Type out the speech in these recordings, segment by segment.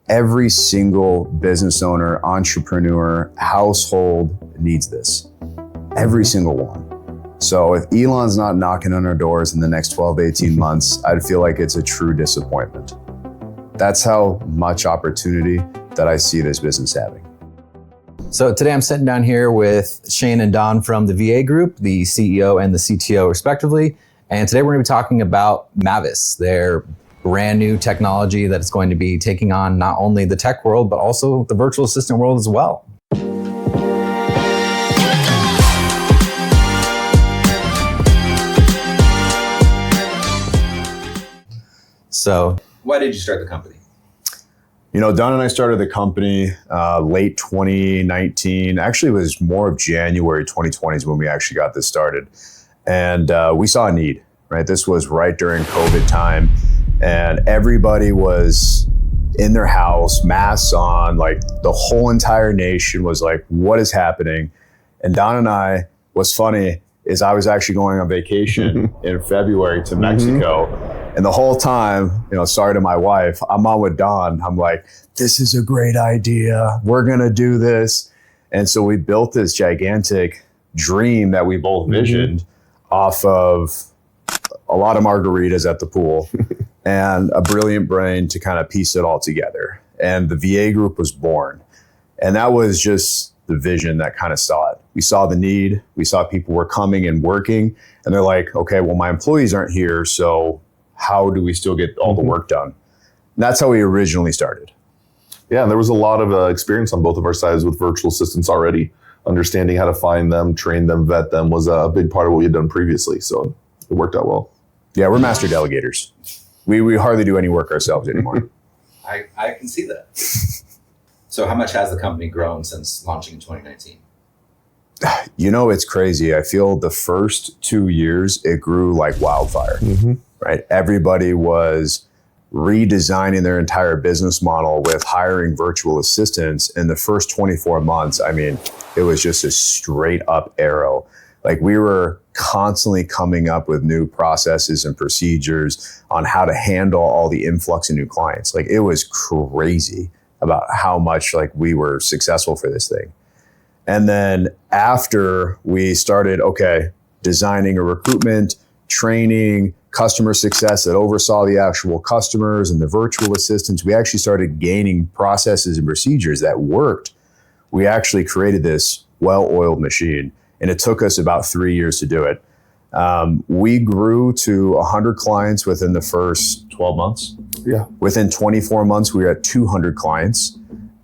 Every single business owner, entrepreneur, household needs this. Every single one. So if Elon's not knocking on our doors in the next 12, 18 months, I'd feel like it's a true disappointment. That's how much opportunity that I see this business having. So today I'm sitting down here with Shane and Don from the VA group, the CEO and the CTO respectively. And today we're going to be talking about MAVIS, their brand new technology that is going to be taking on not only the tech world, but also the virtual assistant world as well. So why did you start the company? You know, Don and I started the company late 2019. Actually, it was more of January 2020 is when we actually got this started. And we saw a need, right? This was right during COVID time. And everybody was in their house, masks on, like the whole entire nation was like, what is happening? And Don and I, what's funny is I was actually going on vacation in February to Mexico. And the whole time, you know, sorry to my wife, I'm on with Don. I'm like, this is a great idea. We're going to do this. And so we built this gigantic dream that we both visioned off of a lot of margaritas at the pool and a brilliant brain to kind of piece it all together. And the VA group was born. And that was just the vision that kind of saw it. We saw the need. We saw people were coming and working. And they're like, okay, well, my employees aren't here. So how do we still get all the work done? And that's how we originally started. Yeah, and there was a lot of experience on both of our sides with virtual assistants already. Understanding how to find them, train them, vet them was a big part of what we had done previously. So it worked out well. Yeah, we're master delegators. We hardly do any work ourselves anymore. I can see that. So how much has the company grown since launching in 2019? You know, it's crazy. I feel the first 2 years, it grew like wildfire, right? Everybody was redesigning their entire business model with hiring virtual assistants. In the first 24 months, I mean, it was just a straight up arrow. Like we were constantly coming up with new processes and procedures on how to handle all the influx of new clients. Like it was crazy about how much like we were successful for this thing. And then after we started, designing a recruitment, training, customer success that oversaw the actual customers and the virtual assistants, we actually started gaining processes and procedures that worked. We actually created this well-oiled machine. And it took us about 3 years to do it. We grew to 100 clients within the first 12 months. Yeah. Within 24 months, we were at 200 clients.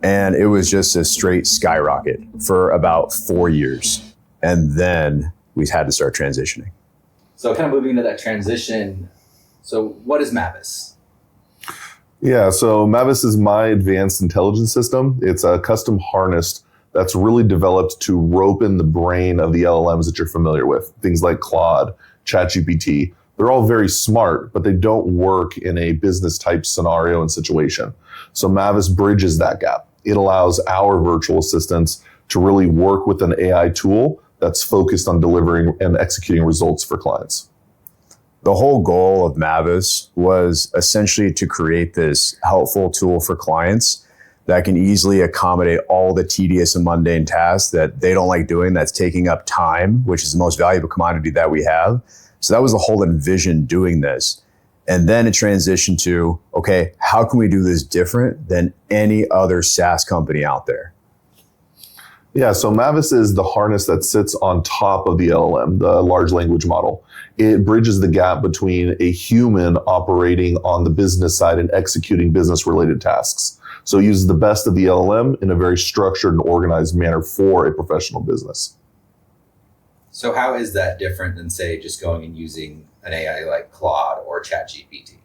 And it was just a straight skyrocket for about 4 years. And then we had to start transitioning. So kind of moving into that transition. So what is MAVIS? Yeah, so MAVIS is my advanced intelligence system. It's a custom harness that's really developed to rope in the brain of the LLMs that you're familiar with. Things like Claude, ChatGPT. They're all very smart, but they don't work in a business type scenario and situation. So MAVIS bridges that gap. It allows our virtual assistants to really work with an AI tool that's focused on delivering and executing results for clients. The whole goal of MAVIS was essentially to create this helpful tool for clients that can easily accommodate all the tedious and mundane tasks that they don't like doing, that's taking up time, which is the most valuable commodity that we have. So that was the whole envision doing this. And then it transitioned to, how can we do this different than any other SaaS company out there? Yeah, so MAVIS is the harness that sits on top of the LLM, the large language model. It bridges the gap between a human operating on the business side and executing business-related tasks. So it uses the best of the LLM in a very structured and organized manner for a professional business. So how is that different than, say, just going and using an AI like Claude or ChatGPT?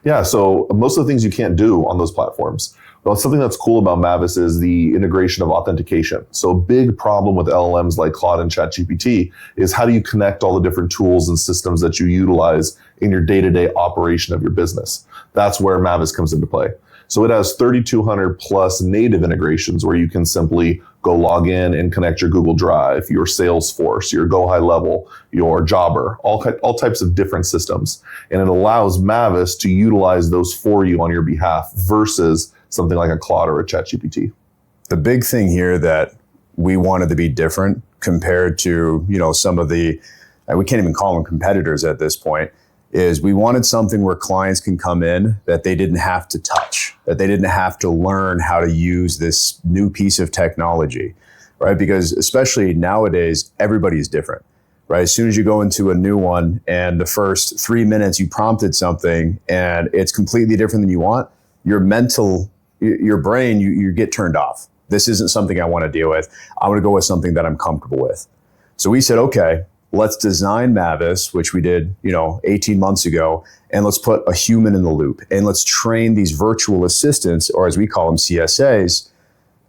Yeah, so most of the things you can't do on those platforms. But something that's cool about MAVIS is the integration of authentication. So a big problem with LLMs like Claude and ChatGPT is how do you connect all the different tools and systems that you utilize in your day-to-day operation of your business? That's where MAVIS comes into play. So it has 3,200 plus native integrations where you can simply go log in and connect your Google Drive, your Salesforce, your Go High Level, your Jobber, all types of different systems. And it allows MAVIS to utilize those for you on your behalf versus something like a Claude or a ChatGPT. The big thing here that we wanted to be different compared to, some of the, we can't even call them competitors at this point, is we wanted something where clients can come in that they didn't have to touch, that they didn't have to learn how to use this new piece of technology, right? Because especially nowadays, everybody's different, right? As soon as you go into a new one and the first 3 minutes you prompted something and it's completely different than you want, your brain, you get turned off. This isn't something I want to deal with. I want to go with something that I'm comfortable with. So we said, okay, let's design MAVIS, which we did, 18 months ago, and let's put a human in the loop. And let's train these virtual assistants, or as we call them, CSAs.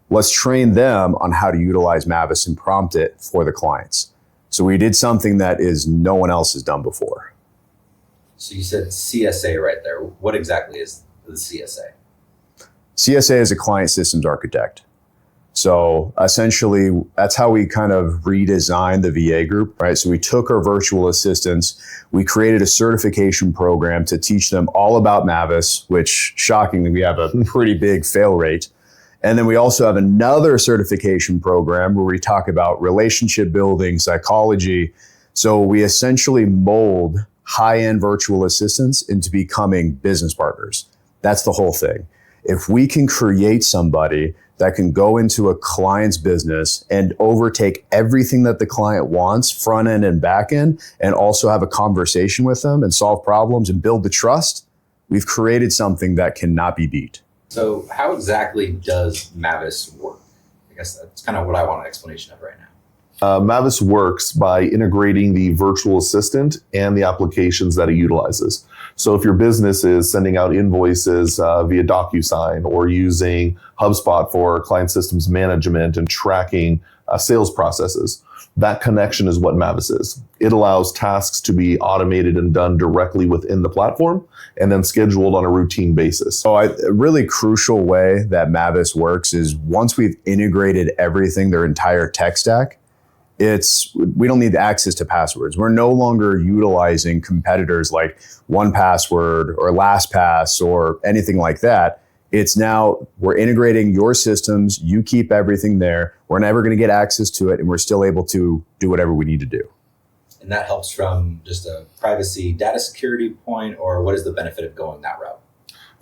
Let's train them on how to utilize MAVIS and prompt it for the clients. So we did something that is no one else has done before. So you said CSA right there. What exactly is the CSA? CSA is a client systems architect. So essentially, that's how we kind of redesigned the VA group, right? So we took our virtual assistants, we created a certification program to teach them all about MAVIS, which shockingly, we have a pretty big fail rate. And then we also have another certification program where we talk about relationship building, psychology. So we essentially mold high-end virtual assistants into becoming business partners. That's the whole thing. If we can create somebody that can go into a client's business and overtake everything that the client wants, front end and back end, and also have a conversation with them and solve problems and build the trust, we've created something that cannot be beat. So how exactly does MAVIS work? I guess that's kind of what I want an explanation of right now. MAVIS works by integrating the virtual assistant and the applications that it utilizes. So if your business is sending out invoices via DocuSign or using HubSpot for client systems management and tracking sales processes, that connection is what MAVIS is. It allows tasks to be automated and done directly within the platform and then scheduled on a routine basis. So a really crucial way that MAVIS works is once we've integrated everything, their entire tech stack, we don't need access to passwords. We're no longer utilizing competitors like 1Password or LastPass or anything like that. It's now we're integrating your systems. You keep everything there. We're never going to get access to it, and we're still able to do whatever we need to do. And that helps from just a privacy data security point, or what is the benefit of going that route?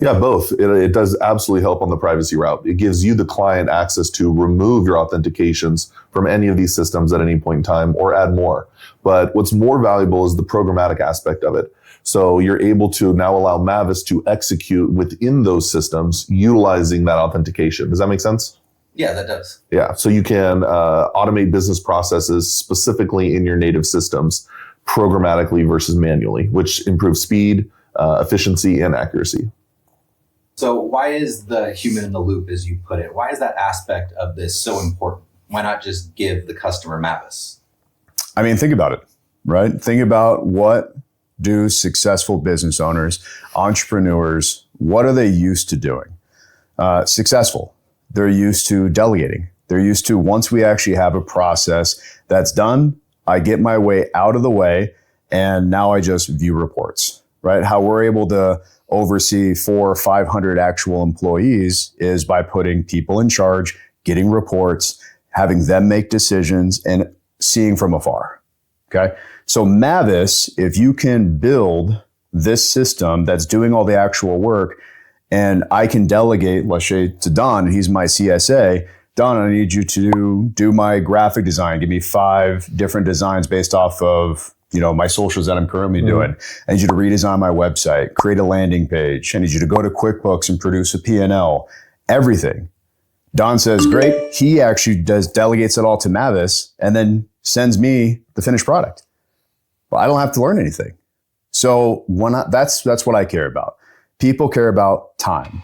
Yeah, both. It does absolutely help on the privacy route. It gives you, the client, access to remove your authentications from any of these systems at any point in time or add more. But what's more valuable is the programmatic aspect of it. So you're able to now allow MAVIS to execute within those systems utilizing that authentication. Does that make sense? Yeah, that does. Yeah. So you can automate business processes specifically in your native systems programmatically versus manually, which improves speed, efficiency, and accuracy. So why is the human in the loop, as you put it, why is that aspect of this so important? Why not just give the customer MAVIS? I mean, think about it, right? Think about what do successful business owners, entrepreneurs, what are they used to doing? Successful. They're used to delegating. They're used to, once we actually have a process that's done, I get my way out of the way, and now I just view reports, right? How we're able to oversee 400 or 500 actual employees is by putting people in charge, getting reports, having them make decisions, and seeing from afar. Okay. So MAVIS, if you can build this system that's doing all the actual work, and I can delegate, let's say, to Don, and he's my CSA. Don, I need you to do my graphic design. Give me 5 different designs based off of my socials that I'm currently doing. I need you to redesign my website, create a landing page. I need you to go to QuickBooks and produce a P&L, everything. Don says, great. He actually delegates it all to MAVIS and then sends me the finished product. Well, I don't have to learn anything. So that's what I care about. People care about time.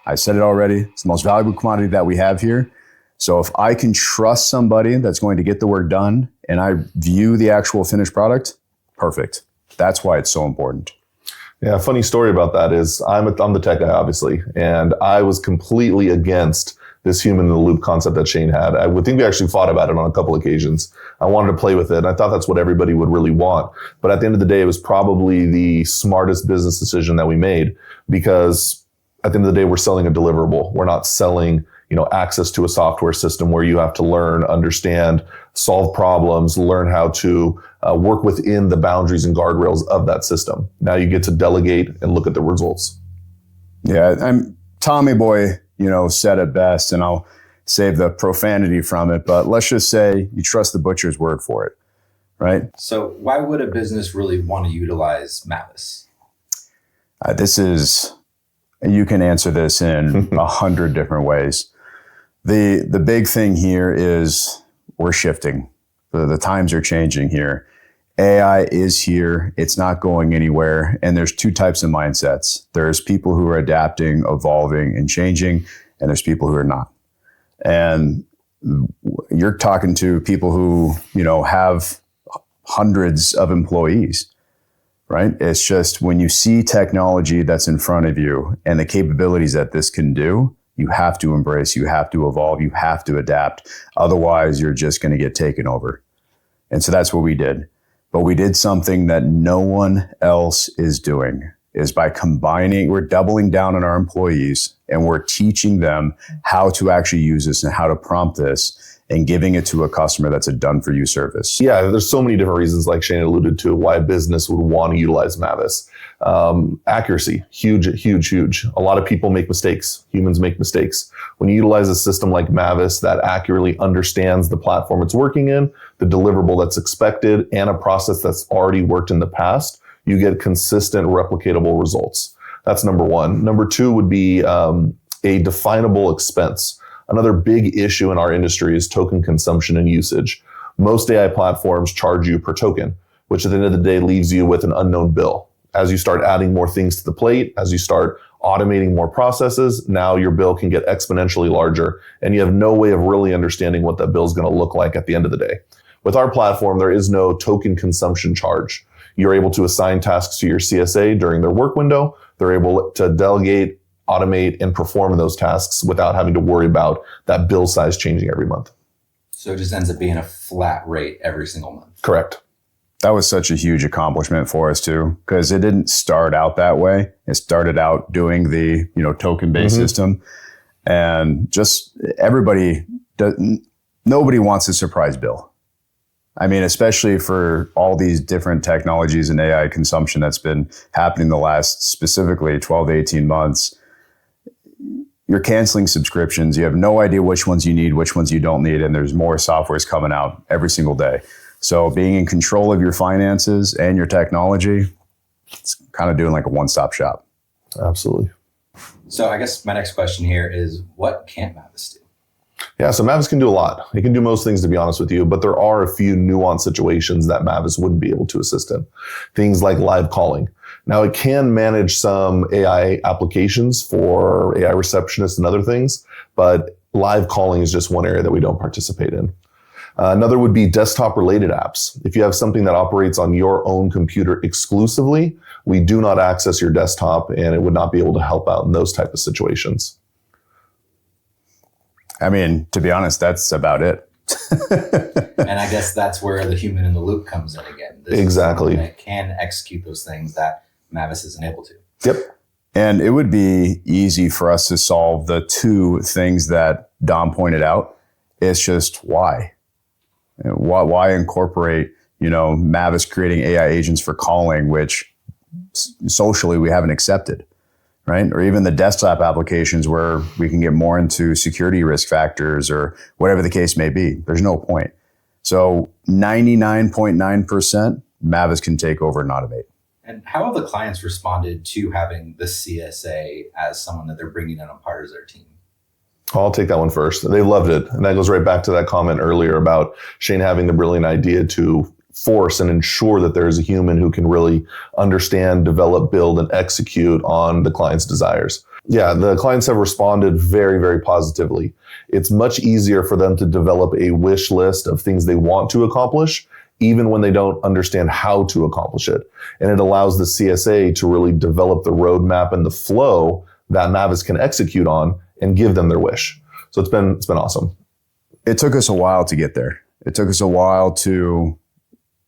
I said it already. It's the most valuable commodity that we have here. So if I can trust somebody that's going to get the work done and I view the actual finished product, perfect. That's why it's so important. Yeah, funny story about that is I'm the tech guy, obviously, and I was completely against this human in the loop concept that Shane had. I would think we actually fought about it on a couple occasions. I wanted to play with it, and I thought that's what everybody would really want. But at the end of the day, it was probably the smartest business decision that we made, because at the end of the day, we're selling a deliverable. We're not selling, access to a software system where you have to learn, understand, solve problems, learn how to work within the boundaries and guardrails of that system. Now you get to delegate and look at the results. Yeah, Tommy Boy, said it best, and I'll save the profanity from it, but let's just say you trust the butcher's word for it, right? So why would a business really want to utilize MAVIS? You can answer this in 100 different ways. The big thing here is we're shifting. The times are changing here. AI is here. It's not going anywhere. And there's two types of mindsets. There's people who are adapting, evolving, and changing, and there's people who are not. And you're talking to people who, have hundreds of employees, right? It's just when you see technology that's in front of you and the capabilities that this can do, you have to embrace, you have to evolve, you have to adapt. Otherwise, you're just going to get taken over. And so that's what we did. But we did something that no one else is doing, is by combining, we're doubling down on our employees and we're teaching them how to actually use this and how to prompt this and giving it to a customer that's a done for you service. Yeah, there's so many different reasons, like Shane alluded to, why a business would want to utilize MAVIS. Accuracy, huge. A lot of people make mistakes. Humans make mistakes. When you utilize a system like MAVIS that accurately understands the platform it's working in, the deliverable that's expected, and a process that's already worked in the past, you get consistent, replicatable results. That's number one. Number two would be a definable expense. Another big issue in our industry is token consumption and usage. Most AI platforms charge you per token, which at the end of the day leaves you with an unknown bill. As you start adding more things to the plate, as you start automating more processes, now your bill can get exponentially larger, and you have no way of really understanding what that bill is going to look like at the end of the day. With our platform, there is no token consumption charge. You're able to assign tasks to your CSA during their work window. They're able to delegate, automate, and perform those tasks without having to worry about that bill size changing every month. So it just ends up being a flat rate every single month. Correct. That was such a huge accomplishment for us too, because it didn't start out that way. It started out doing the, token-based system, and just nobody wants a surprise bill. I mean, especially for all these different technologies and AI consumption that's been happening the last specifically 12 to 18 months. You're canceling subscriptions. You have no idea which ones you need, which ones you don't need. And there's more softwares coming out every single day. So being in control of your finances and your technology, it's kind of doing like a one-stop shop. Absolutely. So I guess my next question here is, what can't MAVIS do? Yeah, so MAVIS can do a lot. It can do most things, to be honest with you, but there are a few nuanced situations that MAVIS wouldn't be able to assist in. Things like live calling. Now, it can manage some AI applications for AI receptionists and other things, but live calling is just one area that we don't participate in. Another would be desktop-related apps. If you have something that operates on your own computer exclusively, we do not access your desktop, and it would not be able to help out in those type of situations. I mean, to be honest, that's about it. And I guess that's where the human in the loop comes in again. This Exactly. That can execute those things that MAVIS isn't able to. Yep. And it would be easy for us to solve the two things that Dom pointed out. It's just why? Why incorporate, MAVIS creating AI agents for calling, which socially we haven't accepted, right? Or even the desktop applications where we can get more into security risk factors or whatever the case may be. There's no point. So 99.9% MAVIS can take over and automate. And how have the clients responded to having the CSA as someone that they're bringing in on part of their team? I'll take that one first. They loved it. And that goes right back to that comment earlier about Shane having the brilliant idea to force and ensure that there is a human who can really understand, develop, build, and execute on the client's desires. Yeah, the clients have responded very, very positively. It's much easier for them to develop a wish list of things they want to accomplish, even when they don't understand how to accomplish it. And it allows the CSA to really develop the roadmap and the flow that MAVIS can execute on and give them their wish. So it's been awesome. It took us a while to get there. It took us a while to,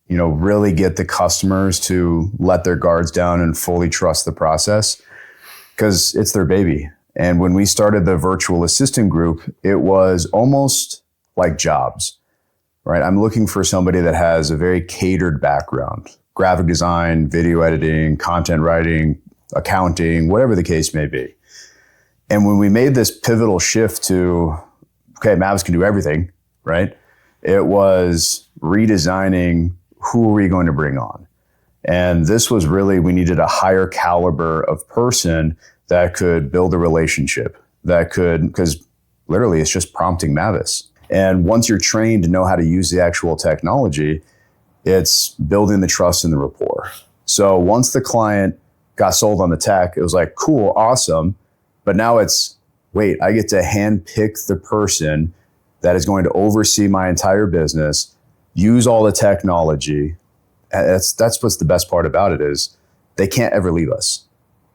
really get the customers to let their guards down and fully trust the process. because it's their baby. And when we started the virtual assistant group, it was almost like jobs, right? I'm looking for somebody that has a very catered background, graphic design, video editing, content writing, accounting, whatever the case may be. And when we made this pivotal shift to, okay, Mavis can do everything, right? It was redesigning who are we going to bring on. And this was really, we needed a higher caliber of person that could build a relationship, that could, because literally it's just prompting Mavis. And once you're trained to know how to use the actual technology, it's building the trust and the rapport. So once the client got sold on the tech, it was like, cool, awesome. But now it's, wait, I get to handpick the person that is going to oversee my entire business, use all the technology. That's what's the best part about it is they can't ever leave us,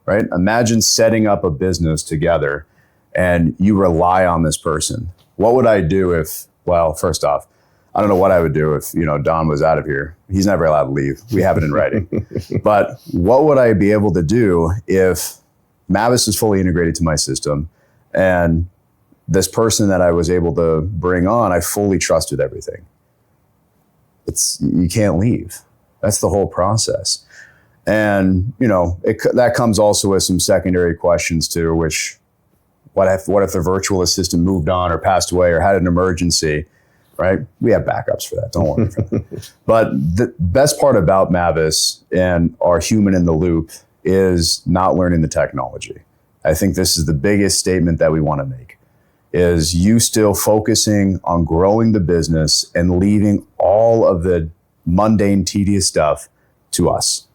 right? Imagine setting up a business together and you rely on this person. What would I do if, well, first off, I don't know what I would do if, Don was out of here. He's never allowed to leave. We have it in writing. But what would I be able to do if Mavis is fully integrated to my system and this person that I was able to bring on, I fully trusted everything? You can't leave. That's the whole process. And, that comes also with some secondary questions too, which what if the virtual assistant moved on or passed away or had an emergency, right? We have backups for that. Don't worry for that. But the best part about Mavis and our human in the loop is not learning the technology. I think this is the biggest statement that we want to make, is you still focusing on growing the business and leaving all of the mundane, tedious stuff to us.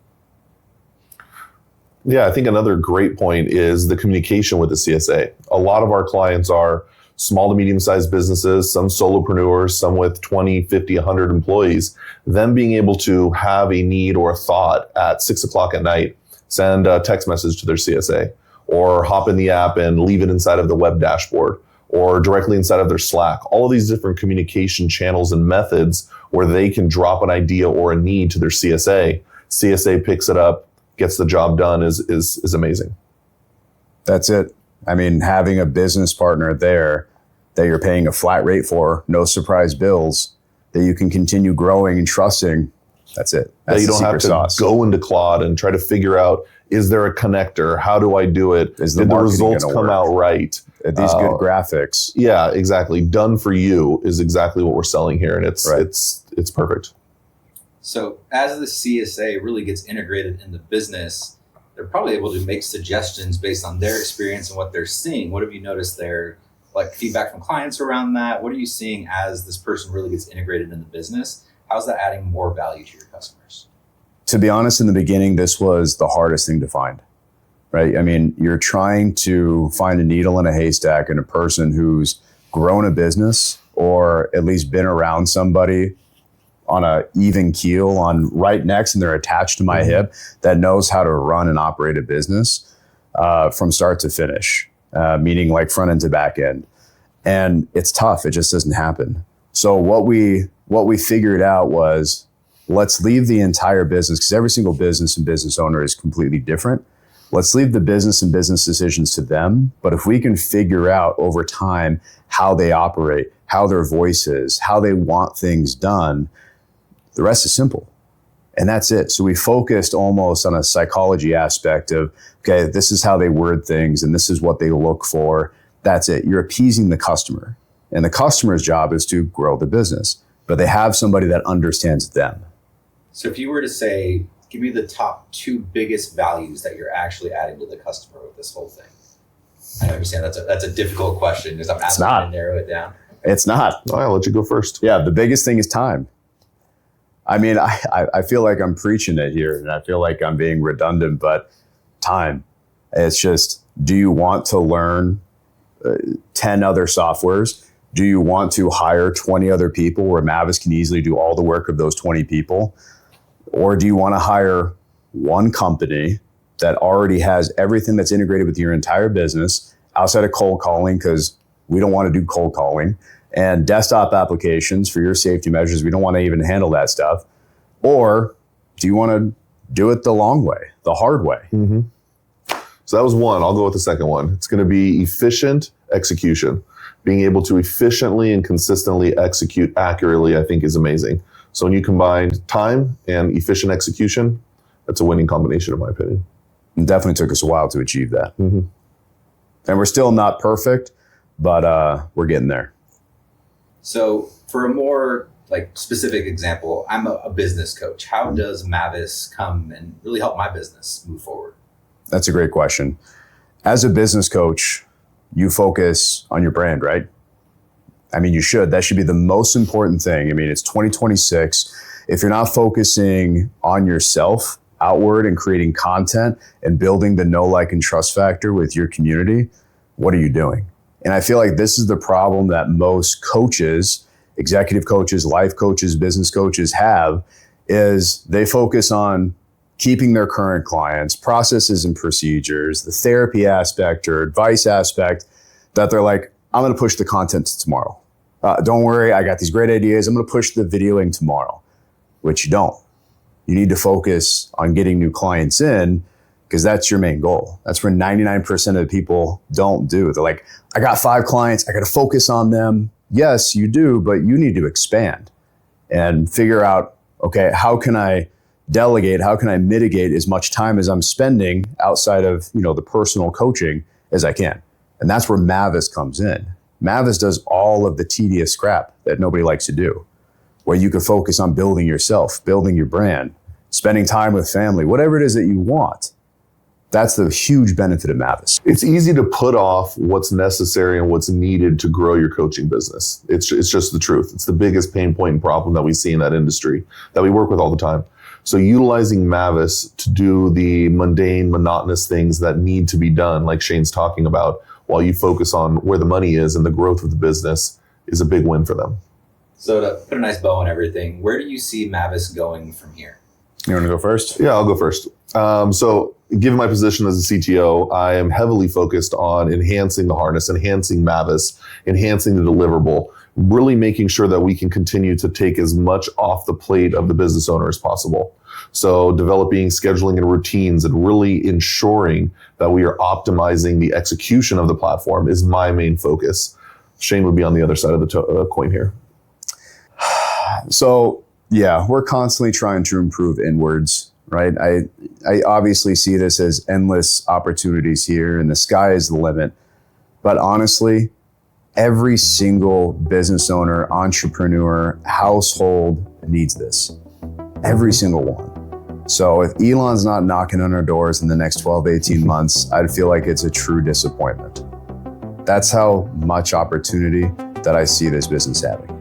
Yeah, I think another great point is the communication with the CSA. A lot of our clients are small to medium-sized businesses, some solopreneurs, some with 20, 50, 100 employees. Them being able to have a need or a thought at 6 o'clock at night, send a text message to their CSA, or hop in the app and leave it inside of the web dashboard, or directly inside of their Slack. All of these different communication channels and methods where they can drop an idea or a need to their CSA. CSA picks it up, gets the job done is amazing. That's it. I mean, having a business partner there that you're paying a flat rate for, no surprise bills, that you can continue growing and trusting, that's it. That's that you don't have to sauce. Go into Claude and try to figure out, is there a connector? How do I do it? Did the results come out right? Are these good graphics? Yeah, exactly. Done for you is exactly what we're selling here. And it's perfect. So as the CSA really gets integrated in the business, they're probably able to make suggestions based on their experience and what they're seeing. What have you noticed there? Like feedback from clients around that? What are you seeing as this person really gets integrated in the business? How's that adding more value to your customers? To be honest, in the beginning, this was the hardest thing to find, right? I mean, you're trying to find a needle in a haystack in a person who's grown a business or at least been around somebody on a even keel on right next and they're attached to my hip that knows how to run and operate a business from start to finish, meaning like front end to back end. And it's tough. It just doesn't happen. So what we figured out was, let's leave the entire business, because every single business and business owner is completely different. Let's leave the business and business decisions to them. But if we can figure out over time how they operate, how their voice is, how they want things done, the rest is simple. And that's it. So we focused almost on a psychology aspect of, okay, this is how they word things and this is what they look for. That's it. You're appeasing the customer. And the customer's job is to grow the business. But they have somebody that understands them. So if you were to say, give me the top 2 biggest values that you're actually adding to the customer with this whole thing. I understand that's a difficult question because I'm asking you to narrow it down. It's not. I'll let you go first. Yeah, the biggest thing is time. I mean, I feel like I'm preaching it here and I feel like I'm being redundant, but time. It's just, do you want to learn 10 other softwares? Do you want to hire 20 other people where Mavis can easily do all the work of those 20 people? Or do you want to hire one company that already has everything that's integrated with your entire business outside of cold calling, because we don't want to do cold calling, and desktop applications for your safety measures? We don't want to even handle that stuff. Or do you want to do it the long way, the hard way? Mm-hmm. So that was one. I'll go with the second one. It's going to be efficient execution. Being able to efficiently and consistently execute accurately, I think, is amazing. So when you combine time and efficient execution, that's a winning combination, in my opinion. It definitely took us a while to achieve that. Mm-hmm. And we're still not perfect, but we're getting there. So for a more specific example, I'm a business coach. How does MAVIS come and really help my business move forward? That's a great question. As a business coach, you focus on your brand, right? I mean, you should. That should be the most important thing. I mean, it's 2026. If you're not focusing on yourself outward and creating content and building the know, like, and trust factor with your community, what are you doing? And I feel like this is the problem that most coaches, executive coaches, life coaches, business coaches have, is they focus on keeping their current clients, processes and procedures, the therapy aspect or advice aspect, that they're like, I'm going to push the content to tomorrow. Don't worry, I got these great ideas. I'm going to push the videoing tomorrow, which you don't. You need to focus on getting new clients in, because that's your main goal. That's where 99% of people don't do. They're like, I got 5 clients. I got to focus on them. Yes, you do, but you need to expand and figure out, okay, how can I delegate? How can I mitigate as much time as I'm spending outside of, the personal coaching as I can? And that's where MAVIS comes in. MAVIS does all of the tedious crap that nobody likes to do, where you can focus on building yourself, building your brand, spending time with family, whatever it is that you want. That's the huge benefit of MAVIS. It's easy to put off what's necessary and what's needed to grow your coaching business. It's just the truth. It's the biggest pain point and problem that we see in that industry that we work with all the time. So utilizing MAVIS to do the mundane, monotonous things that need to be done, like Shane's talking about, while you focus on where the money is and the growth of the business, is a big win for them. So to put a nice bow on everything, where do you see MAVIS going from here? You want to go first? Yeah, I'll go first. So given my position as a CTO, I am heavily focused on enhancing the harness, enhancing MAVIS, enhancing the deliverable, really making sure that we can continue to take as much off the plate of the business owner as possible. So developing scheduling and routines and really ensuring that we are optimizing the execution of the platform is my main focus. Shane would be on the other side of the coin here. So yeah, we're constantly trying to improve inwards, right? I obviously see this as endless opportunities here and the sky is the limit. But honestly, every single business owner, entrepreneur, household needs this. Every single one. So if Elon's not knocking on our doors in the next 12, 18 months, I'd feel like it's a true disappointment. That's how much opportunity that I see this business having.